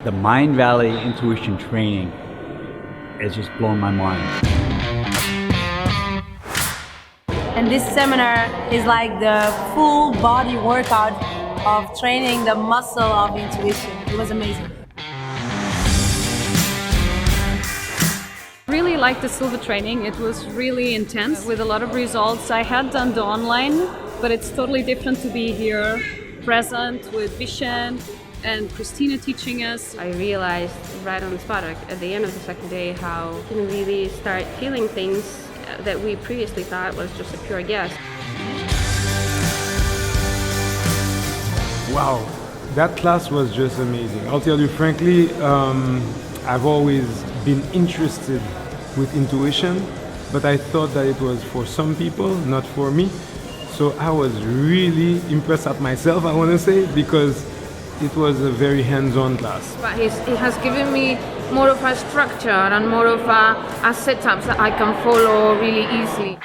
The Mindvalley intuition training has just blown my mind. And this seminar is like the full body workout of training the muscle of intuition. It was amazing. Really liked the silver training. It was really intense with a lot of results. I had done the online, but it's totally different to be here present with Vishen and Christina teaching us. I realized right on the spot at the end of the second day how you can really start feeling things that we previously thought was just a pure guess. Wow, that class was just amazing. I'll tell you frankly, I've always been interested with intuition, but I thought that it was for some people, not for me. So I was really impressed at myself, I want to say, because it was a very hands-on class. But it has given me more of a structure and more of a setup that I can follow really easily.